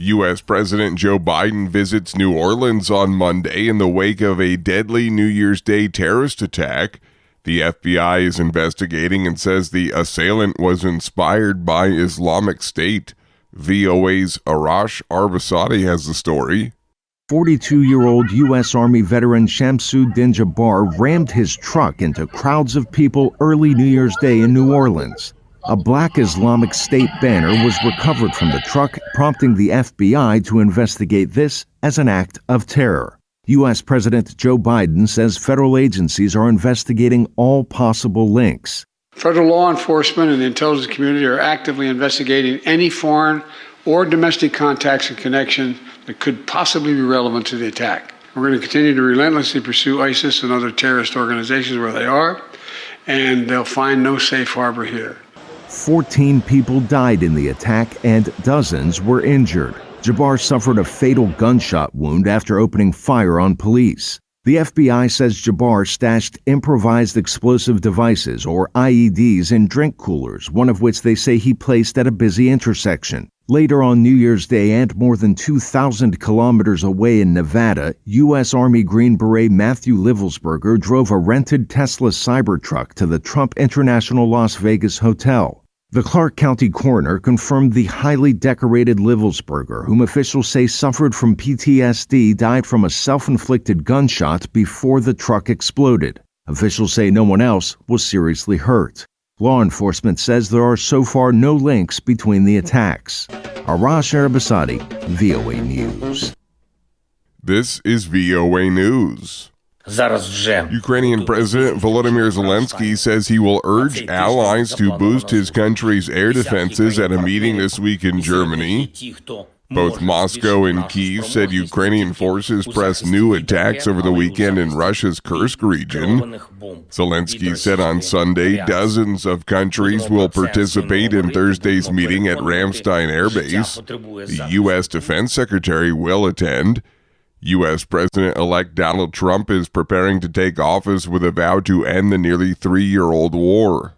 U.S. President Joe Biden visits New Orleans on Monday in the wake of a deadly New Year's Day terrorist attack. The FBI is investigating and says the assailant was inspired by Islamic State. VOA's Arash Arbasadi has the story. 42-year-old U.S. Army veteran Shamsuddin Jabbar rammed his truck into crowds of people early New Year's Day in New Orleans. A black Islamic State banner was recovered from the truck, prompting the FBI to investigate this as an act of terror. U.S. President Joe Biden says federal agencies are investigating all possible links. Federal law enforcement and the intelligence community are actively investigating any foreign or domestic contacts and connection that could possibly be relevant to the attack. We're going to continue to relentlessly pursue ISIS and other terrorist organizations where they are, and they'll find no safe harbor here. 14 people died in the attack and dozens were injured. Jabbar suffered a fatal gunshot wound after opening fire on police. The FBI says Jabbar stashed improvised explosive devices, or IEDs, in drink coolers, one of which they say he placed at a busy intersection. Later on New Year's Day and more than 2,000 kilometers away in Nevada, U.S. Army Green Beret Matthew Livelsberger drove a rented Tesla Cybertruck to the Trump International Las Vegas Hotel. The Clark County coroner confirmed the highly decorated Livelsberger, whom officials say suffered from PTSD, died from a self-inflicted gunshot before the truck exploded. Officials say no one else was seriously hurt. Law enforcement says there are so far no links between the attacks. Arash Arbasadi, VOA News. This is VOA News. Ukrainian President Volodymyr Zelensky says he will urge allies to boost his country's air defenses at a meeting this week in Germany. Both Moscow and Kyiv said Ukrainian forces pressed new attacks over the weekend in Russia's Kursk region. Zelensky said on Sunday dozens of countries will participate in Thursday's meeting at Ramstein Air Base. The U.S. Defense Secretary will attend. U.S. President-elect Donald Trump is preparing to take office with a vow to end the nearly 3-year-old war.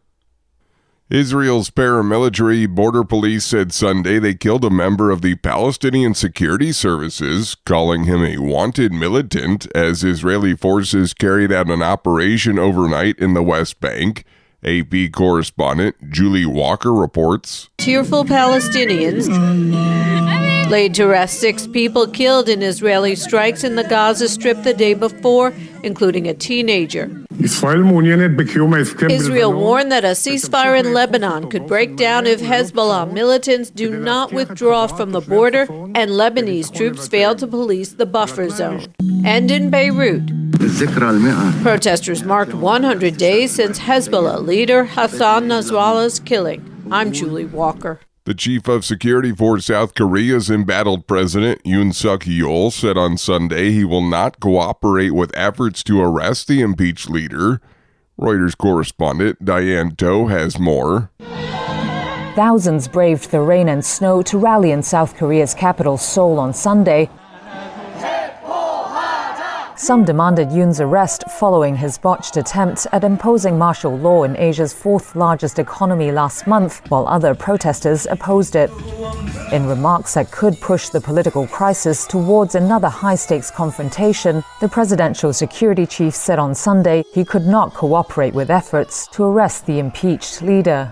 Israel's paramilitary border police said Sunday they killed a member of the Palestinian Security Services, calling him a wanted militant, as Israeli forces carried out an operation overnight in the West Bank. AP correspondent Julie Walker reports. Tearful Palestinians laid to rest 6 people killed in Israeli strikes in the Gaza Strip the day before, including a teenager. Israel warned that a ceasefire in Lebanon could break down if Hezbollah militants do not withdraw from the border and Lebanese troops fail to police the buffer zone. And in Beirut, protesters marked 100 days since Hezbollah leader Hassan Nasrallah's killing. I'm Julie Walker. The chief of security for South Korea's embattled president, Yoon Suk-yeol, said on Sunday he will not cooperate with efforts to arrest the impeached leader. Reuters correspondent Diane To has more. Thousands braved the rain and snow to rally in South Korea's capital, Seoul, on Sunday. Some demanded Yoon's arrest following his botched attempt at imposing martial law in Asia's 4th largest economy last month, while other protesters opposed it. In remarks that could push the political crisis towards another high-stakes confrontation, the presidential security chief said on Sunday he could not cooperate with efforts to arrest the impeached leader.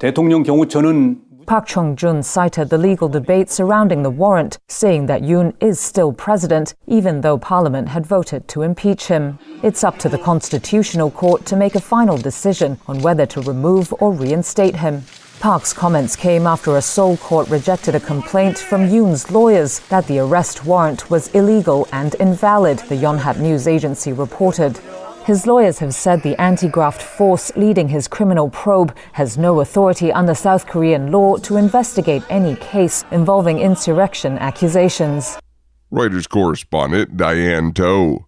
Park Chung-jun cited the legal debate surrounding the warrant, saying that Yoon is still president, even though Parliament had voted to impeach him. It's up to the Constitutional Court to make a final decision on whether to remove or reinstate him. Park's comments came after a Seoul court rejected a complaint from Yoon's lawyers that the arrest warrant was illegal and invalid, the Yonhap news agency reported. His lawyers have said the anti-graft force leading his criminal probe has no authority under South Korean law to investigate any case involving insurrection accusations. Reuters correspondent Diane To.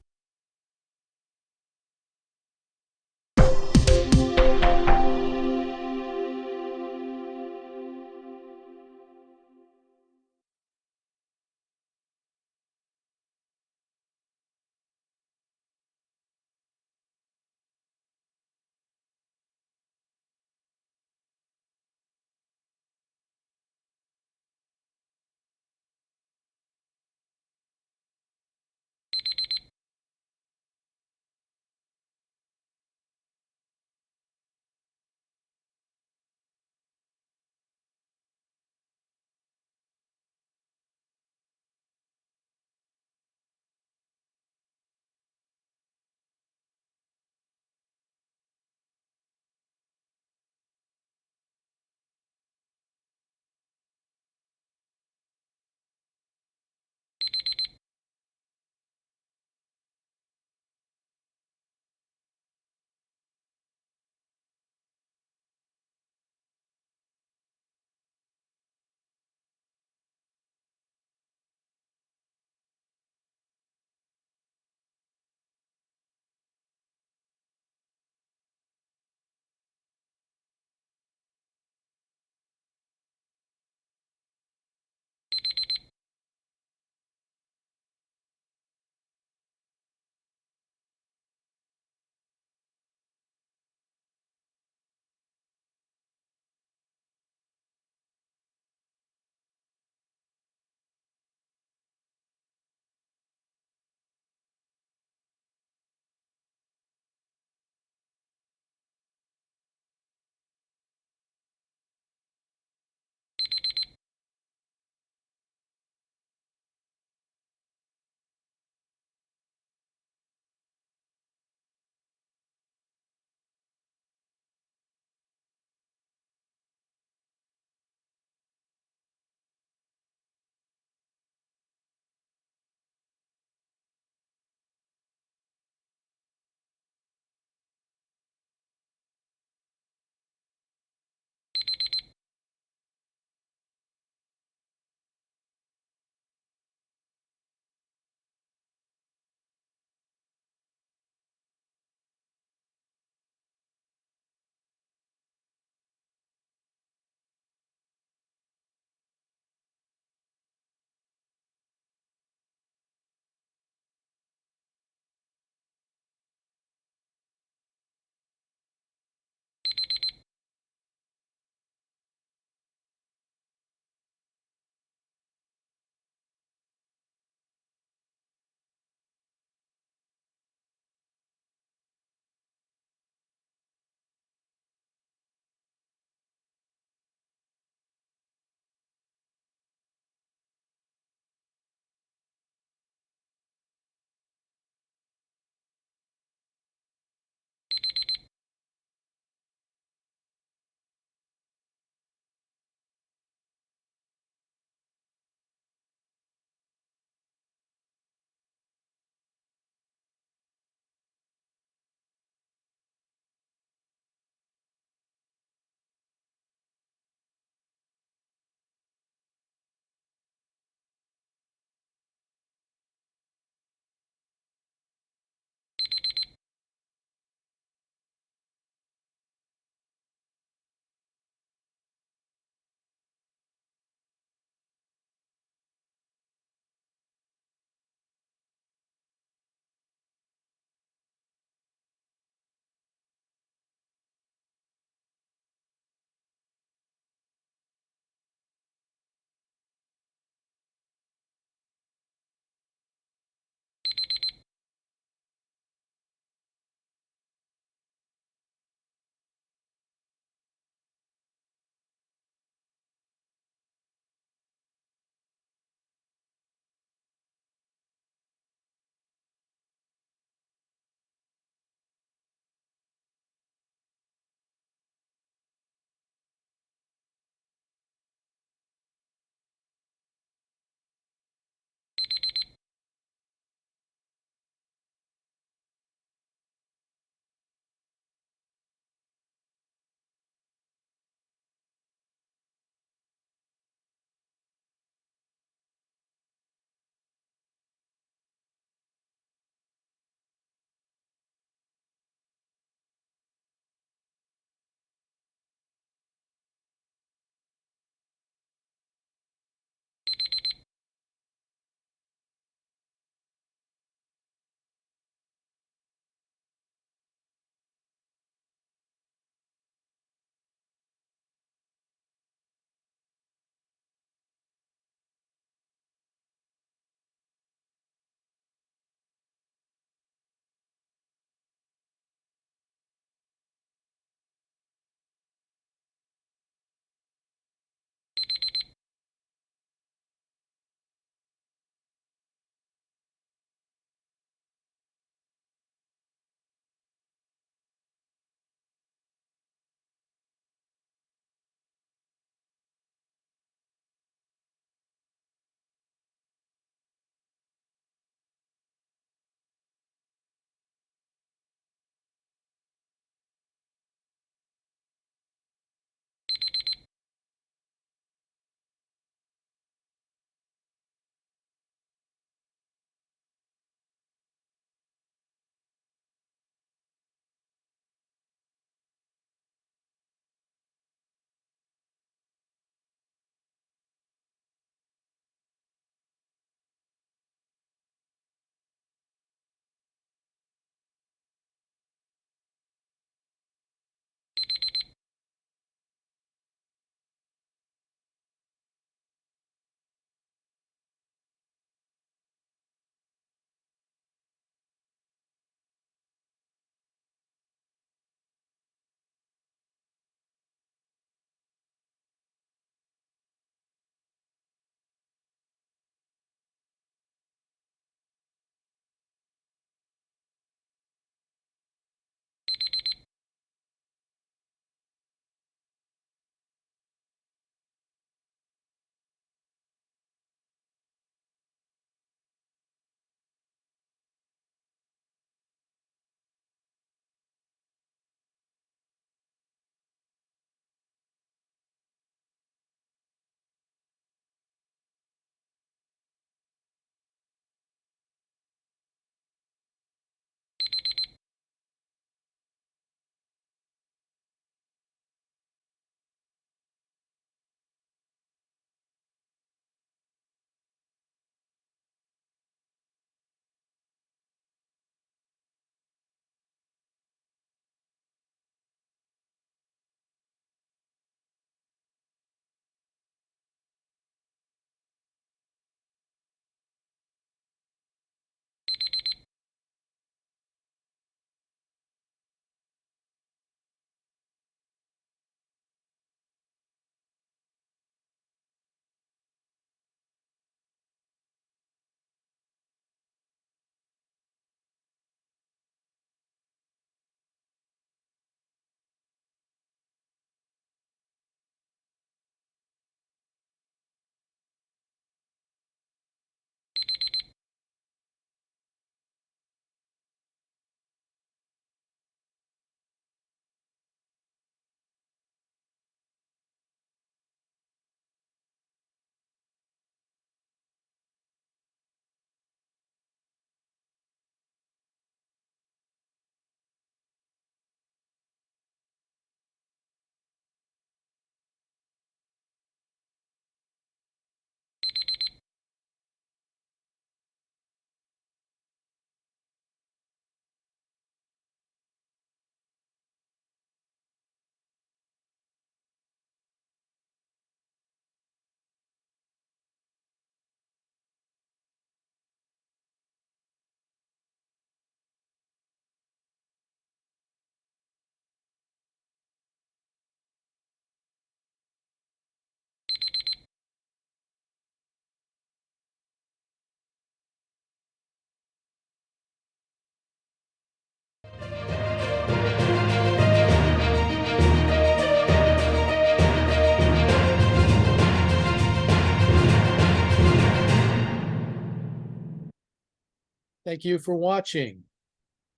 Thank you for watching.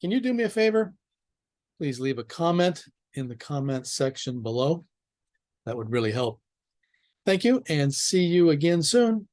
Can you do me a favor? Please leave a comment in the comment section below. That would really help. Thank you, and see you again soon.